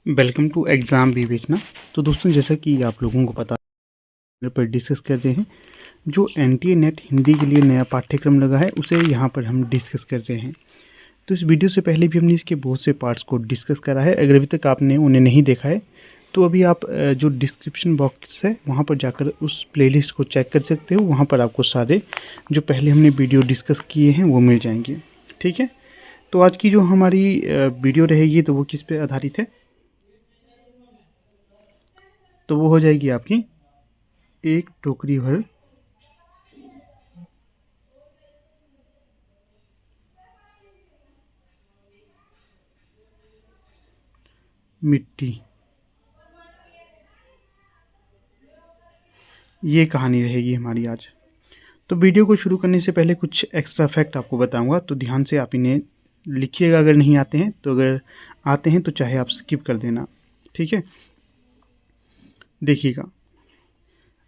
Welcome to exam विवेचना। तो दोस्तों, जैसा कि आप लोगों को पता पर डिस्कस करते हैं, जो एनटीए नेट हिंदी के लिए नया पाठ्यक्रम लगा है उसे यहाँ पर हम डिस्कस कर रहे हैं। तो इस वीडियो से पहले भी हमने इसके बहुत से पार्ट्स को डिस्कस करा है। अगर अभी तक आपने उन्हें नहीं देखा है तो अभी आप जो डिस्क्रिप्शन बॉक्स है वहाँ पर जाकर उस प्लेलिस्ट को चेक कर सकते हो। वहाँ पर आपको सारे जो पहले हमने वीडियो डिस्कस किए हैं वो मिल जाएंगे। ठीक है, तो आज की जो हमारी वीडियो रहेगी तो वो किस पे आधारित है, तो वो हो जाएगी आपकी एक टोकरी भर मिट्टी। ये कहानी रहेगी हमारी आज। तो वीडियो को शुरू करने से पहले कुछ एक्स्ट्रा फैक्ट आपको बताऊंगा, तो ध्यान से आप इन्हें लिखिएगा अगर नहीं आते हैं तो। अगर आते हैं तो चाहे आप स्किप कर देना, ठीक है। देखिएगा,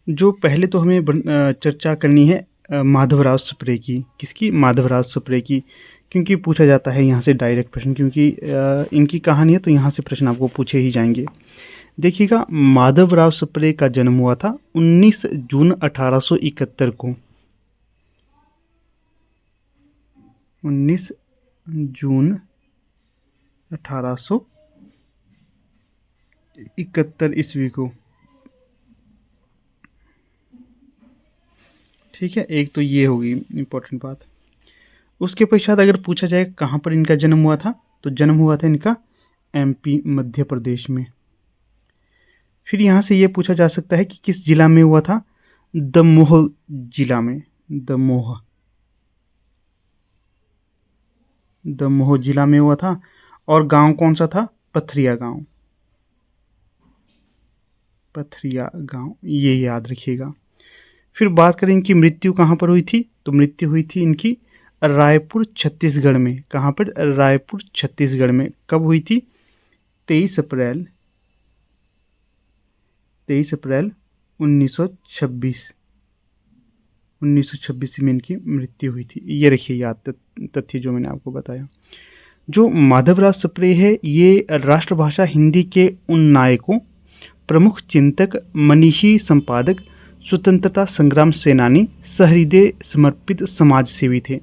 जो पहले तो हमें चर्चा करनी है माधवराव सप्रे की। किसकी? माधवराव सप्रे की, क्योंकि पूछा जाता है यहाँ से डायरेक्ट प्रश्न, क्योंकि इनकी कहानी है तो यहाँ से प्रश्न आपको पूछे ही जाएंगे। देखिएगा, माधवराव सप्रे का जन्म हुआ था 19 जून 1871 को। 19 जून 1871 ईस्वी को। ठीक है, एक तो ये होगी इम्पोर्टेंट बात। उसके पश्चात अगर पूछा जाए कहाँ पर इनका जन्म हुआ था, तो जन्म हुआ था इनका एमपी मध्य प्रदेश में। फिर यहाँ से ये पूछा जा सकता है कि किस जिला में हुआ था? दमोह जिला में। दमोह जिला में हुआ था। और गांव कौन सा था? पथरिया गांव। पथरिया गांव, ये याद रखिएगा। फिर बात करें इनकी मृत्यु कहाँ पर हुई थी, तो मृत्यु हुई थी इनकी रायपुर छत्तीसगढ़ में। कहाँ पर? रायपुर छत्तीसगढ़ में। कब हुई थी? 23 अप्रैल 1926 में इनकी मृत्यु हुई थी। ये रखिए याद तथ्य जो मैंने आपको बताया। जो माधवराव सप्रे है, ये राष्ट्रभाषा हिंदी के उन नायकों, प्रमुख चिंतक, मनीषी संपादक, स्वतंत्रता संग्राम सेनानी, सहृदय समर्पित समाज सेवी थे।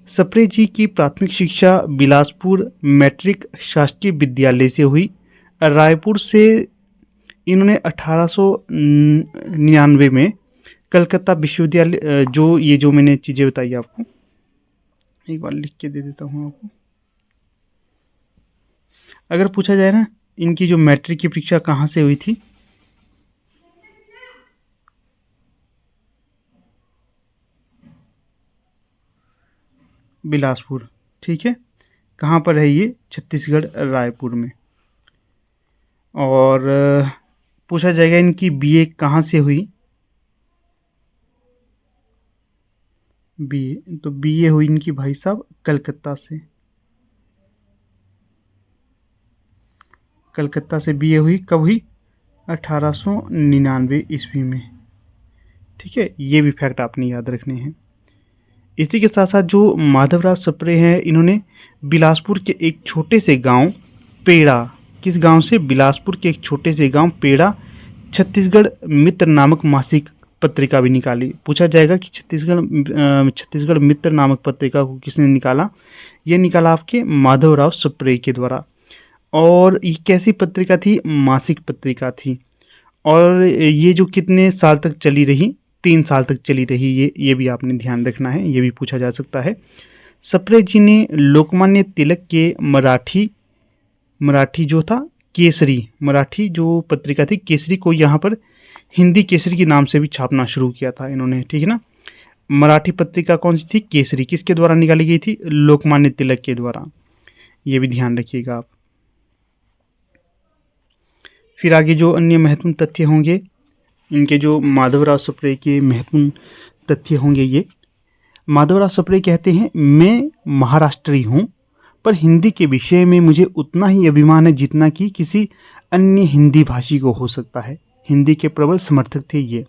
सप्रे जी की प्राथमिक शिक्षा बिलासपुर मैट्रिक शासकीय विद्यालय से हुई। रायपुर से इन्होंने 1899 में कलकत्ता विश्वविद्यालय, जो मैंने चीज़ें बताई आपको, एक बार लिख के दे देता हूँ आपको। अगर पूछा जाए ना, इनकी जो मैट्रिक की परीक्षा कहाँ से हुई थी, बिलासपुर। ठीक है, कहाँ पर है ये? छत्तीसगढ़, रायपुर में। और पूछा जाएगा इनकी बीए कहाँ से हुई, बीए, तो बीए हुई इनकी भाई साहब कलकत्ता से। कलकत्ता से बीए हुई। कब हुई? 1899 ईस्वी में। ठीक है, ये भी फैक्ट आपने याद रखने हैं। इसी के साथ साथ जो माधवराव सप्रे हैं, इन्होंने बिलासपुर के एक छोटे से गांव पेड़ा, किस गांव से? बिलासपुर के एक छोटे से गांव पेड़ा, छत्तीसगढ़ मित्र नामक मासिक पत्रिका भी निकाली। पूछा जाएगा कि छत्तीसगढ़ मित्र नामक पत्रिका को किसने निकाला? ये निकाला आपके माधवराव सप्रे के द्वारा। और ये कैसी पत्रिका थी? मासिक पत्रिका थी। और ये जो कितने साल तक चली रही? 3 साल तक चली रही। ये भी आपने ध्यान रखना है, ये भी पूछा जा सकता है। सप्रे जी ने लोकमान्य तिलक के मराठी जो था केसरी, मराठी जो पत्रिका थी केसरी को यहाँ पर हिंदी केसरी के नाम से भी छापना शुरू किया था इन्होंने। ठीक है ना, मराठी पत्रिका कौन सी थी? केसरी। किसके द्वारा निकाली गई थी? लोकमान्य तिलक के द्वारा। ये भी ध्यान रखिएगा आप। फिर आगे जो अन्य महत्वपूर्ण तथ्य होंगे इनके, जो माधवराव सप्रे के महत्वपूर्ण तथ्य होंगे, ये माधवराव सप्रे कहते हैं, मैं महाराष्ट्री हूँ, पर हिंदी के विषय में मुझे उतना ही अभिमान है जितना कि किसी अन्य हिंदी भाषी को हो सकता है। हिंदी के प्रबल समर्थक थे ये।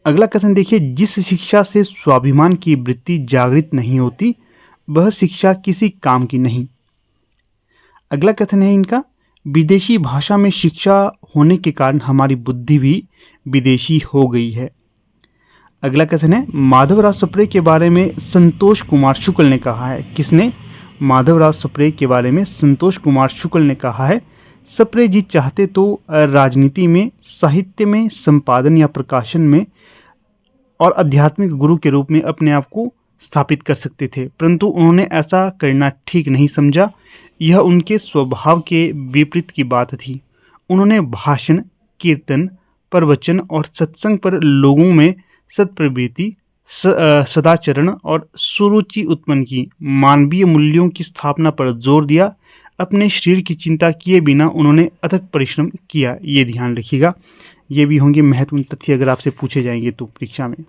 अगला कथन देखिए, जिस शिक्षा से स्वाभिमान की वृत्ति जागृत नहीं होती वह शिक्षा किसी काम की नहीं। अगला कथन है इनका, विदेशी भाषा में शिक्षा होने के कारण हमारी बुद्धि भी विदेशी हो गई है। अगला कथन है, माधवराव सप्रे के बारे में संतोष कुमार शुक्ल ने कहा है। किसने? माधवराव सप्रे के बारे में संतोष कुमार शुक्ल ने कहा है, सप्रे जी चाहते तो राजनीति में, साहित्य में, संपादन या प्रकाशन में और आध्यात्मिक गुरु के रूप में अपने आप को स्थापित कर सकते थे, परंतु उन्होंने ऐसा करना ठीक नहीं समझा। यह उनके स्वभाव के विपरीत की बात थी। उन्होंने भाषण, कीर्तन, प्रवचन और सत्संग पर लोगों में सत्प्रवृत्ति, सदाचरण और सुरुचि उत्पन्न की। मानवीय मूल्यों की स्थापना पर जोर दिया। अपने शरीर की चिंता किए बिना उन्होंने अथक परिश्रम किया। ये ध्यान रखिएगा, ये भी होंगे महत्वपूर्ण तथ्य अगर आपसे पूछे जाएंगे तो परीक्षा में।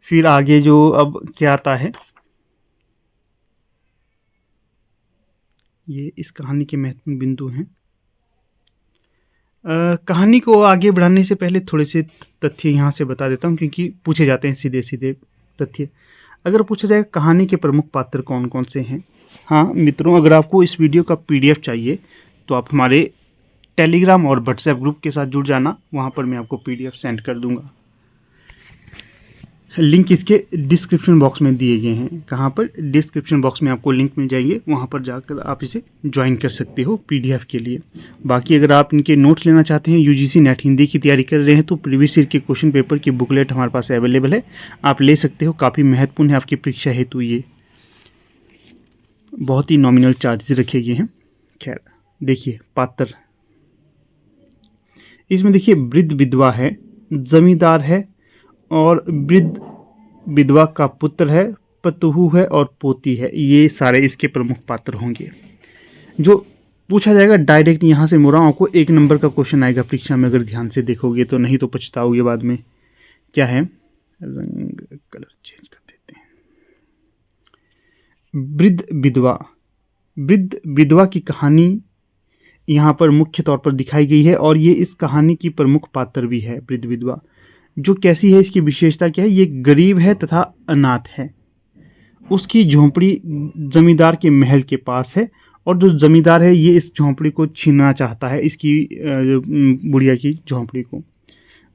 फिर आगे जो अब क्या आता है, ये इस कहानी के महत्वपूर्ण बिंदु हैं। कहानी को आगे बढ़ाने से पहले थोड़े से तथ्य यहाँ से बता देता हूँ, क्योंकि पूछे जाते हैं सीधे सीधे तथ्य। अगर पूछा जाए कहानी के प्रमुख पात्र कौन कौन से हैं, हाँ मित्रों, अगर आपको इस वीडियो का PDF चाहिए तो आप हमारे टेलीग्राम और व्हाट्सएप ग्रुप के साथ जुड़ जाना, वहाँ पर मैं आपको PDF सेंड कर दूँगा। लिंक इसके डिस्क्रिप्शन बॉक्स में दिए गए हैं। कहाँ पर? डिस्क्रिप्शन बॉक्स में आपको लिंक मिल जाएंगे, वहाँ पर जाकर आप इसे ज्वाइन कर सकते हो PDF के लिए। बाकी अगर आप इनके नोट्स लेना चाहते हैं, UGC नेट हिंदी की तैयारी कर रहे हैं, तो प्रीवियस ईयर के क्वेश्चन पेपर की बुकलेट हमारे पास अवेलेबल है, आप ले सकते हो। काफ़ी महत्वपूर्ण है आपकी परीक्षा हेतु, ये बहुत ही नॉमिनल चार्जेस रखे गए हैं। खैर देखिए पात्र, इसमें देखिए वृद्ध विधवा है, जमींदार है और वृद्ध विधवा का पुत्र है, पतोहू है और पोती है। ये सारे इसके प्रमुख पात्र होंगे। जो पूछा जाएगा डायरेक्ट यहाँ से मुरा आपको 1 नंबर का क्वेश्चन आएगा परीक्षा में, अगर ध्यान से देखोगे तो, नहीं तो पछताओगे बाद में। क्या है? रंग कलर चेंज कर देते हैं। वृद्ध विधवा, वृद्ध विधवा की कहानी यहाँ पर मुख्य तौर पर दिखाई गई है और ये इस कहानी की प्रमुख पात्र भी है। वृद्ध विधवा जो कैसी है, इसकी विशेषता क्या है? ये गरीब है तथा अनाथ है। उसकी झोंपड़ी जमींदार के महल के पास है और जो जमींदार है ये इस झोंपड़ी को छीनना चाहता है, इसकी बुढ़िया की झोंपड़ी को।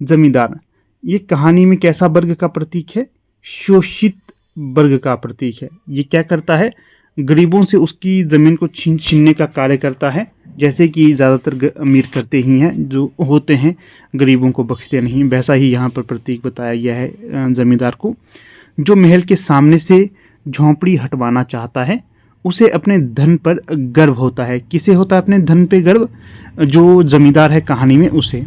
जमींदार ये कहानी में कैसा वर्ग का प्रतीक है? शोषित वर्ग का प्रतीक है। ये क्या करता है? गरीबों से उसकी ज़मीन को छीनने का कार्य करता है, जैसे कि ज़्यादातर अमीर करते ही हैं, जो होते हैं गरीबों को बख्शते नहीं। वैसा ही यहाँ पर प्रतीक बताया गया है ज़मींदार को। जो महल के सामने से झोंपड़ी हटवाना चाहता है, उसे अपने धन पर गर्व होता है। किसे होता है अपने धन पे गर्व? जो ज़मींदार है कहानी में, उसे।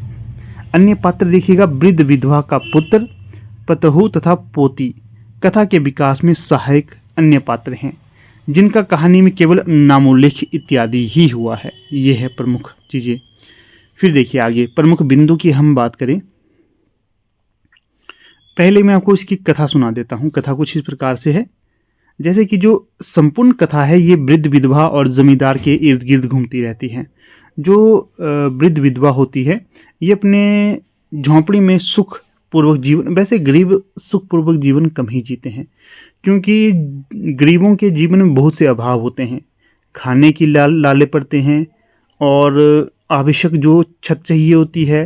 अन्य पात्र देखिएगा, वृद्ध विधवा का पुत्र, पतोहू तथा पोती कथा के विकास में सहायक अन्य पात्र हैं, जिनका कहानी में केवल नामोल्लेख इत्यादि ही हुआ है। ये है प्रमुख चीज़ें। फिर देखिए आगे प्रमुख बिंदु की हम बात करें, पहले मैं आपको इसकी कथा सुना देता हूँ। कथा कुछ इस प्रकार से है, जैसे कि जो संपूर्ण कथा है ये वृद्ध विधवा और जमींदार के इर्द गिर्द घूमती रहती है। जो वृद्ध विधवा होती है ये अपने झोंपड़ी में सुख पूर्वक जीवन, वैसे गरीब सुखपूर्वक जीवन कम ही जीते हैं, क्योंकि गरीबों के जीवन में बहुत से अभाव होते हैं। खाने की लाले पड़ते हैं और आवश्यक जो छत चाहिए होती है,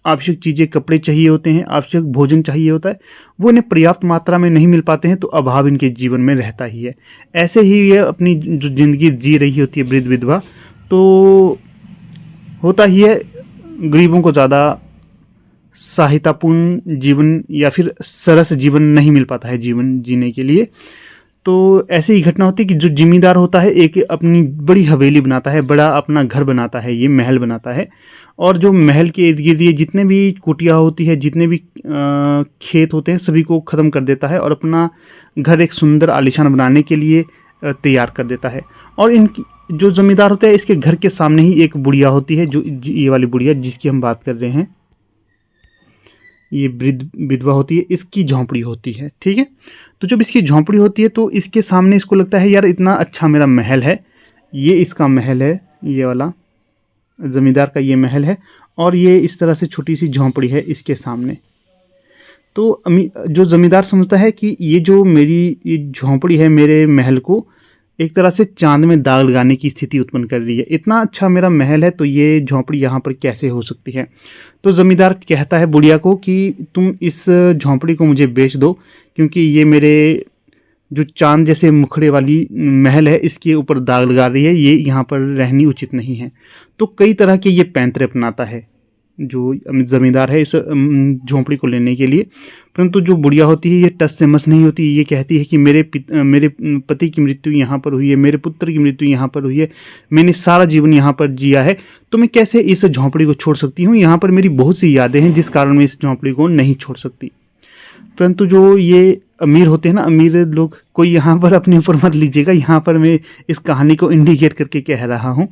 आवश्यक चीज़ें, कपड़े चाहिए होते हैं, आवश्यक भोजन चाहिए होता है, वो इन्हें पर्याप्त मात्रा में नहीं मिल पाते हैं, तो अभाव इनके जीवन में रहता ही है। ऐसे ही ये अपनी जो ज़िंदगी जी रही होती है वृद्ध विधवा, तो होता ही है गरीबों को ज़्यादा सहायतापूर्ण जीवन या फिर सरस जीवन नहीं मिल पाता है जीवन जीने के लिए। तो ऐसी ही घटना होती है कि जो जिम्मेदार होता है एक अपनी बड़ी हवेली बनाता है, बड़ा अपना घर बनाता है, ये महल बनाता है, और जो महल के इर्द गिर्द ये जितने भी कुटिया होती है, जितने भी खेत होते हैं, सभी को ख़त्म कर देता है और अपना घर एक सुंदर आलीशान बनाने के लिए तैयार कर देता है। और इनकी जो जमींदार होता है, इसके घर के सामने ही एक बुढ़िया होती है, जो ये वाली बुढ़िया जिसकी हम बात कर रहे हैं, ये वृद्ध विधवा होती है, इसकी झोंपड़ी होती है। ठीक है, तो जब इसकी झोंपड़ी होती है तो इसके सामने इसको लगता है यार इतना अच्छा मेरा महल है, ये इसका महल है, ये वाला ज़मींदार का ये महल है, और ये इस तरह से छोटी सी झोंपड़ी है इसके सामने। तो जो ज़मींदार समझता है कि ये जो मेरी ये झोंपड़ी है, मेरे महल को एक तरह से चांद में दाग लगाने की स्थिति उत्पन्न कर रही है। इतना अच्छा मेरा महल है तो ये झोंपड़ी यहाँ पर कैसे हो सकती है। तो जमींदार कहता है बुढ़िया को कि तुम इस झोंपड़ी को मुझे बेच दो, क्योंकि ये मेरे जो चांद जैसे मुखड़े वाली महल है इसके ऊपर दाग लगा रही है, ये यहाँ पर रहनी उचित नहीं है। तो कई तरह के ये पैंतरे अपनाता है जो ज़मींदार है इस झोंपड़ी को लेने के लिए। परंतु जो बुढ़िया होती है ये टस से मस नहीं होती। ये कहती है कि मेरे पति की मृत्यु यहाँ पर हुई है, मेरे पुत्र की मृत्यु यहाँ पर हुई है, मैंने सारा जीवन यहाँ पर जिया है, तो मैं कैसे इस झोंपड़ी को छोड़ सकती हूँ। यहाँ पर मेरी बहुत सी यादें हैं जिस कारण मैं इस झोंपड़ी को नहीं छोड़ सकती। परंतु जो ये अमीर होते हैं ना, अमीर लोग, कोई यहाँ पर अपने ऊपर मत लीजिएगा, यहाँ पर मैं इस कहानी को इंडिकेट करके कह रहा हूँ।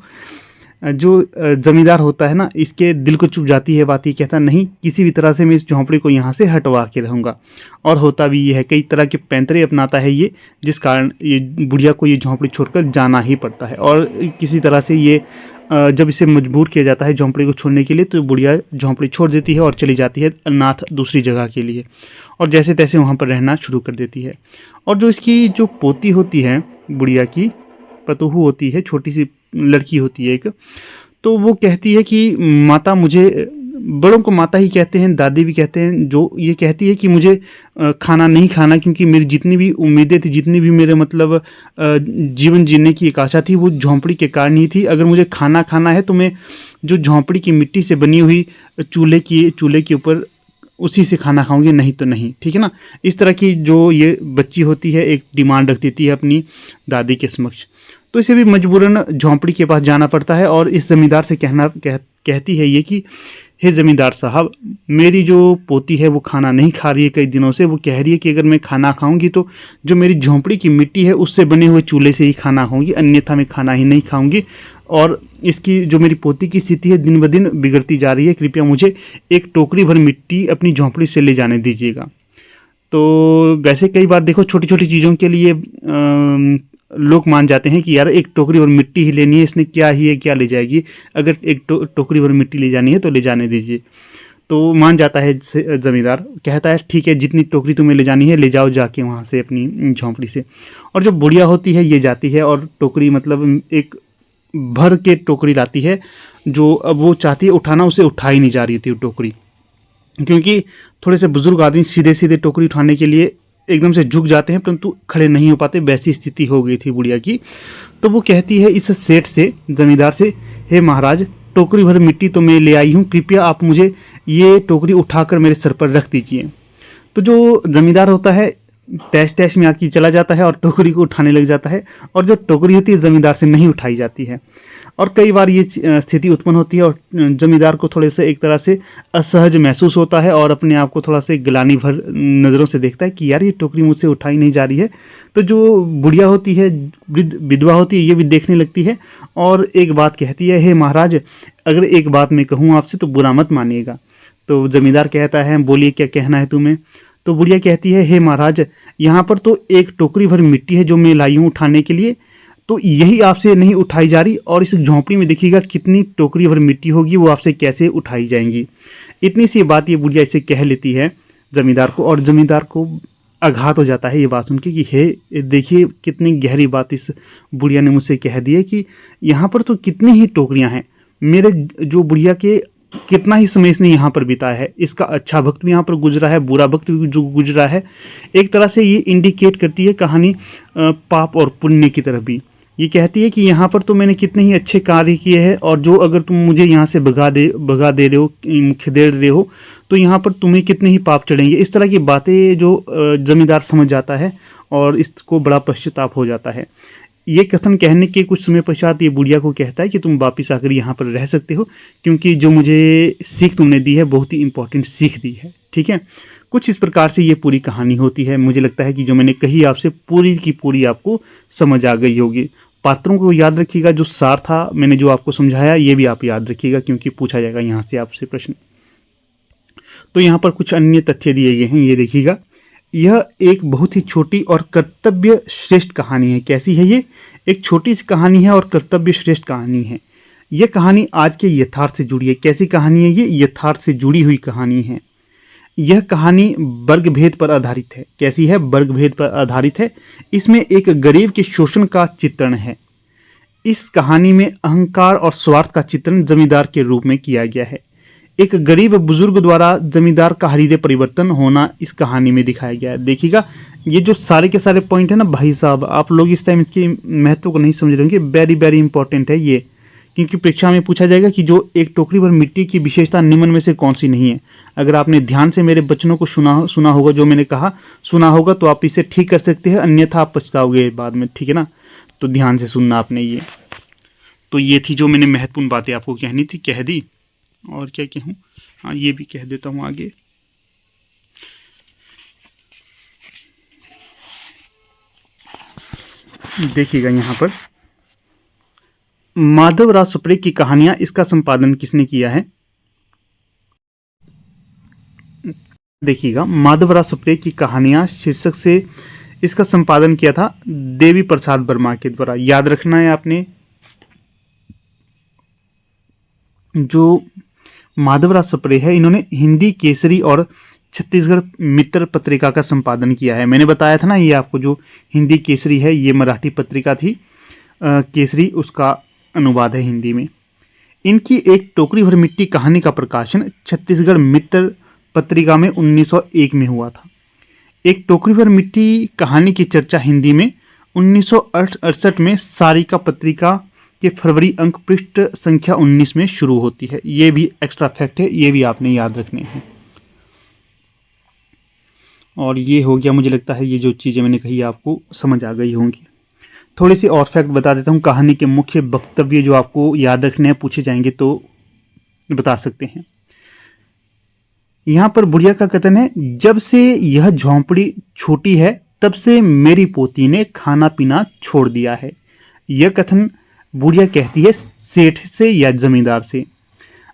जो ज़मींदार होता है ना, इसके दिल को चुभ जाती है बात। ये कहता नहीं, किसी भी तरह से मैं इस झोंपड़ी को यहाँ से हटवा के रहूँगा। और होता भी ये है, कई तरह के पैंतरे अपनाता है ये, जिस कारण ये बुढ़िया को ये झोंपड़ी छोड़कर जाना ही पड़ता है। और किसी तरह से ये जब इसे मजबूर किया जाता है झोंपड़ी को छोड़ने के लिए, तो बुढ़िया झोंपड़ी छोड़ देती है और चली जाती है अनाथ दूसरी जगह के लिए, और जैसे तैसे वहाँ पर रहना शुरू कर देती है। और जो इसकी जो पोती होती है, बुढ़िया की पतोहू होती है, छोटी सी लड़की होती है एक, तो वो कहती है कि माता, मुझे, बड़ों को माता ही कहते हैं, दादी भी कहते हैं, जो ये कहती है कि मुझे खाना नहीं खाना, क्योंकि मेरी जितनी भी उम्मीदें थी, जितनी भी मेरे मतलब जीवन जीने की एक आशा थी, वो झोंपड़ी के कारण ही थी। अगर मुझे खाना खाना है तो मैं जो झोंपड़ी की मिट्टी से बनी हुई चूल्हे के ऊपर उसी से खाना खाऊंगी, नहीं तो नहीं, ठीक है ना। इस तरह की जो ये बच्ची होती है एक डिमांड रख देती है अपनी दादी के समक्ष। तो इसे भी मजबूरन झोंपड़ी के पास जाना पड़ता है और इस ज़मींदार से कहती है ये कि हे ज़मींदार साहब, मेरी जो पोती है वो खाना नहीं खा रही है कई दिनों से। वो कह रही है कि अगर मैं खाना खाऊंगी तो जो मेरी झोंपड़ी की मिट्टी है उससे बने हुए चूल्हे से ही खाना खाऊंगी, अन्यथा मैं खाना ही नहीं खाऊंगी। और इसकी जो मेरी पोती की स्थिति है दिन ब दिन बिगड़ती जा रही है, कृपया मुझे एक टोकरी भर मिट्टी अपनी झोंपड़ी से ले जाने दीजिएगा। तो वैसे कई बार देखो, छोटी छोटी चीज़ों के लिए लोग मान जाते हैं कि यार एक टोकरी भर मिट्टी ही लेनी है, इसने क्या ही है, क्या ले जाएगी, अगर एक टोकरी भर मिट्टी ले जानी है तो ले जाने दीजिए। तो मान जाता है ज़मींदार, कहता है ठीक है, जितनी टोकरी तुम्हें ले जानी है ले जाओ जाके वहाँ से अपनी झोंपड़ी से। और जो बुढ़िया होती है ये जाती है और टोकरी मतलब एक भर के टोकरी लाती है, जो अब वो चाहती है उठाना, उसे उठा ही नहीं जा रही थी वो टोकरी, क्योंकि थोड़े से बुजुर्ग आदमी सीधे सीधे टोकरी उठाने के लिए एकदम से झुक जाते हैं, परंतु खड़े नहीं हो पाते, वैसी स्थिति हो गई थी बुढ़िया की। तो वो कहती है इस सेठ से, जमींदार से, हे महाराज, टोकरी भर मिट्टी तो मैं ले आई हूँ, कृपया आप मुझे ये टोकरी उठाकर मेरे सर पर रख दीजिए। तो जो जमींदार होता है तैश तैश में आके चला जाता है और टोकरी को उठाने लग जाता है, और जो टोकरी होती है जमींदार से नहीं उठाई जाती है। और कई बार ये स्थिति उत्पन्न होती है और जमींदार को थोड़े से एक तरह से असहज महसूस होता है और अपने आप को थोड़ा से ग्लानि भर नज़रों से देखता है कि यार ये टोकरी मुझसे उठाई नहीं जा रही है। तो जो बुढ़िया होती है, विधवा होती है, ये भी देखने लगती है और एक बात कहती है, हे महाराज, अगर एक बात मैं कहूँ आपसे तो बुरा मत मानिएगा। तो जमींदार कहता है, बोलिए क्या कहना है तुम्हें। तो बुढ़िया कहती है, हे महाराज, यहाँ पर तो एक टोकरी भर मिट्टी है जो मैं लाई हूँ उठाने के लिए, तो यही आपसे नहीं उठाई जा रही, और इस झोंपड़ी में देखिएगा कितनी टोकरी भर मिट्टी होगी, वो आपसे कैसे उठाई जाएंगी। इतनी सी बात ये बुढ़िया इसे कह लेती है जमींदार को, और जमींदार को आघात हो जाता है ये बात सुन के कि हे देखिए कितनी गहरी बात इस बुढ़िया ने मुझसे कह दी है कि यहाँ पर तो कितनी ही टोकरियाँ हैं, मेरे जो बुढ़िया के कितना ही समय इसने यहाँ पर बिताया है, इसका अच्छा वक्त भी यहाँ पर गुजरा है, बुरा वक्त भी जो गुजरा है। एक तरह से ये इंडिकेट करती है कहानी पाप और पुण्य की तरफ भी। ये कहती है कि यहाँ पर तो मैंने कितने ही अच्छे कार्य किए हैं, और जो अगर तुम मुझे यहाँ से भगा दे रहे हो, खदेड़ रहे हो, तो यहाँ पर तुम्हें कितने ही पाप चढ़ेंगे। इस तरह की बातें जो जमींदार समझ जाता है और इसको बड़ा पश्चाताप हो जाता है। ये कथन कहने के कुछ समय पश्चात ये बुढ़िया को कहता है कि तुम वापिस आकर यहाँ पर रह सकते हो, क्योंकि जो मुझे सीख तुमने दी है बहुत ही इंपॉर्टेंट सीख दी है। ठीक है, कुछ इस प्रकार से ये पूरी कहानी होती है। मुझे लगता है कि जो मैंने कही आपसे पूरी की पूरी आपको समझ आ गई होगी। पात्रों को याद रखिएगा, जो सार था मैंने जो आपको समझाया ये भी आप याद रखिएगा, क्योंकि पूछा जाएगा यहाँ से आपसे प्रश्न। तो यहाँ पर कुछ अन्य तथ्य दिए गए हैं, ये देखिएगा। यह एक बहुत ही छोटी और कर्तव्य श्रेष्ठ कहानी है। कैसी है ये? एक छोटी सी कहानी है और कर्तव्य श्रेष्ठ कहानी है। यह कहानी आज के यथार्थ से जुड़ी है। कैसी कहानी है ये? यथार्थ से जुड़ी हुई कहानी है। यह कहानी वर्ग भेद पर आधारित है। कैसी है? वर्ग भेद पर आधारित है। इसमें एक गरीब के शोषण का चित्रण है। इस कहानी में अहंकार और स्वार्थ का चित्रण जमींदार के रूप में किया गया है। एक गरीब बुजुर्ग द्वारा जमींदार का हृदय परिवर्तन होना इस कहानी में दिखाया गया है। देखिएगा, ये जो सारे के सारे पॉइंट है ना भाई साहब, आप लोग इस टाइम इसके महत्व को नहीं समझ रहे होंगे। वेरी वेरी इंपॉर्टेंट है ये, क्योंकि परीक्षा में पूछा जाएगा कि जो एक टोकरी भर मिट्टी की विशेषता निम्न में से कौन सी नहीं है। अगर आपने ध्यान से मेरे वचनों को सुना होगा, जो मैंने कहा सुना होगा, तो आप इसे ठीक कर सकते हैं, अन्यथा आप पछताओगे बाद में, ठीक है ना। तो ध्यान से सुनना आपने। ये तो ये थी जो मैंने महत्वपूर्ण बातें आपको कहनी थी, कह दी। और क्या कहूँ, हाँ ये भी कह देता हूँ आगे। देखिएगा यहाँ पर माधवराव सप्रे की कहानियां, इसका संपादन किसने किया है? देखिएगा, माधवराव सप्रे की कहानियां शीर्षक से इसका संपादन किया था देवी प्रसाद वर्मा के द्वारा। याद रखना है आपने, जो माधवराव सप्रे है, इन्होंने हिंदी केसरी और छत्तीसगढ़ मित्र पत्रिका का संपादन किया है। मैंने बताया था ना ये आपको, जो हिंदी केसरी है ये मराठी पत्रिका थी, केसरी उसका अनुवाद है हिंदी में। इनकी एक टोकरी भर मिट्टी कहानी का प्रकाशन छत्तीसगढ़ मित्र पत्रिका में 1901 में हुआ था। एक टोकरी भर मिट्टी कहानी की चर्चा हिंदी में 1968 में सारिका पत्रिका के फरवरी अंक पृष्ठ संख्या 19 में शुरू होती है। ये भी एक्स्ट्रा फैक्ट है, ये भी आपने याद रखने हैं। और ये हो गया, मुझे लगता है ये जो चीज़ें मैंने कही आपको समझ आ गई होंगी। थोड़ी सी और फैक्ट बता देता हूँ। कहानी के मुख्य वक्तव्य जो आपको याद रखने हैं, पूछे जाएंगे तो बता सकते हैं। यहाँ पर बुढ़िया का कथन है, जब से यह झोंपड़ी छोटी है तब से मेरी पोती ने खाना पीना छोड़ दिया है। यह कथन बुढ़िया कहती है सेठ से या जमींदार से।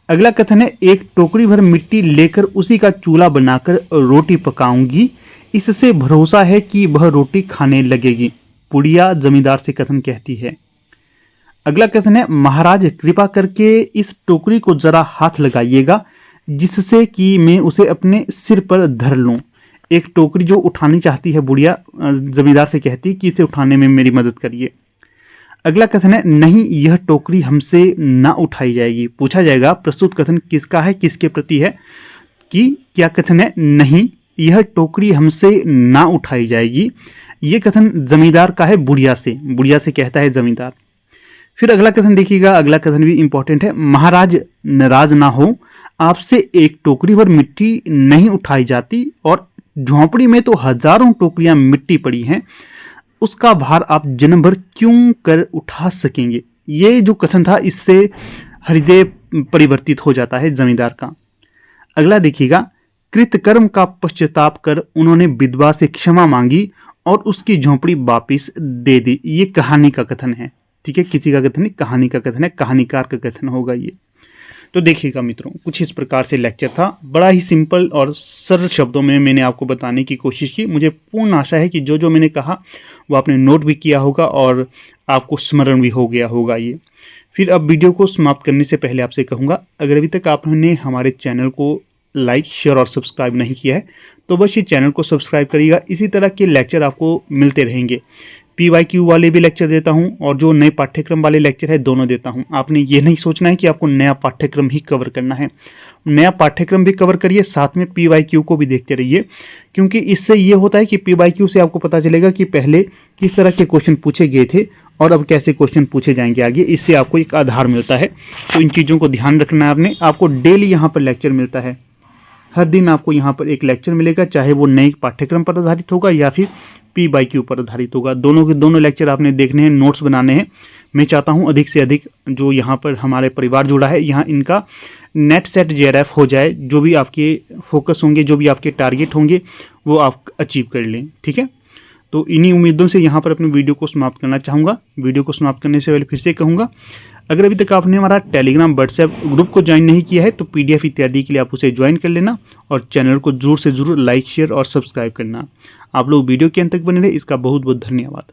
अगला कथन है, एक टोकरी भर मिट्टी लेकर उसी का चूल्हा बनाकर रोटी पकाऊंगी, इससे भरोसा है कि वह रोटी खाने लगेगी। बुढ़िया जमींदार से कथन कहती है। अगला कथन है, महाराज कृपा करके इस टोकरी को जरा हाथ लगाइएगा, जिससे कि मैं उसे अपने सिर पर धर लूं। एक टोकरी जो उठानी चाहती है बुढ़िया, जमींदार से कहती है कि इसे उठाने में मेरी मदद करिए। अगला कथन है, नहीं यह टोकरी हमसे ना उठाई जाएगी। पूछा जाएगा प्रस्तुत कथन किसका है, किसके प्रति है, कि क्या कथन है, नहीं यह टोकरी हमसे ना उठाई जाएगी। यह कथन जमींदार का है बुढ़िया से कहता है जमींदार। फिर अगला कथन देखिएगा, अगला कथन भी इंपॉर्टेंट है, महाराज नाराज ना हो, आपसे एक टोकरी भर मिट्टी नहीं उठाई जाती और झोंपड़ी में तो हजारों टोकरियां मिट्टी पड़ी हैं, उसका भार आप जन्म भर क्यों कर उठा सकेंगे। ये जो कथन था, इससे हृदय परिवर्तित हो जाता है जमींदार का। अगला देखिएगा, कृतकर्म का पश्चाताप कर उन्होंने विधवा से क्षमा मांगी और उसकी झोंपड़ी वापिस दे दी। ये कहानी का कथन है, ठीक है, किसी का कथन नहीं, कहानी का कथन है, कहानीकार का कथन होगा ये। तो देखिएगा मित्रों, कुछ इस प्रकार से लेक्चर था। बड़ा ही सिंपल और सरल शब्दों में मैंने आपको बताने की कोशिश की। मुझे पूर्ण आशा है कि जो जो मैंने कहा वो आपने नोट भी किया होगा और आपको स्मरण भी हो गया होगा ये। फिर अब वीडियो को समाप्त करने से पहले आपसे कहूँगा, अगर अभी तक आपने हमारे चैनल को लाइक, शेयर और सब्सक्राइब नहीं किया है तो बस ये चैनल को सब्सक्राइब करिएगा। इसी तरह के लेक्चर आपको मिलते रहेंगे। PYQ वाले भी लेक्चर देता हूं और जो नए पाठ्यक्रम वाले लेक्चर है दोनों देता हूं। आपने ये नहीं सोचना है कि आपको नया पाठ्यक्रम ही कवर करना है, नया पाठ्यक्रम भी कवर करिए, साथ में PYQ को भी देखते रहिए, क्योंकि इससे ये होता है कि PYQ से आपको पता चलेगा कि पहले किस तरह के क्वेश्चन पूछे गए थे और अब कैसे क्वेश्चन पूछे जाएंगे आगे। इससे आपको एक आधार मिलता है। तो इन चीज़ों को ध्यान रखना है आपने। आपको डेली यहाँ पर लेक्चर मिलता है, हर दिन आपको यहाँ पर एक लेक्चर मिलेगा, चाहे वो नए पाठ्यक्रम पर आधारित होगा या फिर PYQ पर आधारित होगा। दोनों के दोनों लेक्चर आपने देखने हैं, नोट्स बनाने हैं। मैं चाहता हूँ अधिक से अधिक जो यहाँ पर हमारे परिवार जुड़ा है, यहाँ इनका नेट सेट JRF हो जाए। जो भी आपके फोकस होंगे, जो भी आपके टारगेट होंगे, वो आप अचीव कर लें, ठीक है। तो इन्हीं उम्मीदों से यहाँ पर अपने वीडियो को समाप्त करना चाहूँगा। वीडियो को समाप्त करने से पहले फिर से कहूँगा, अगर अभी तक आपने हमारा टेलीग्राम, व्हाट्सएप ग्रुप को ज्वाइन नहीं किया है तो PDF इत्यादि के लिए आप उसे ज्वाइन कर लेना और चैनल को जरूर से जरूर लाइक, शेयर और सब्सक्राइब करना। आप लोग वीडियो के अंत तक बने रहे, इसका बहुत बहुत धन्यवाद।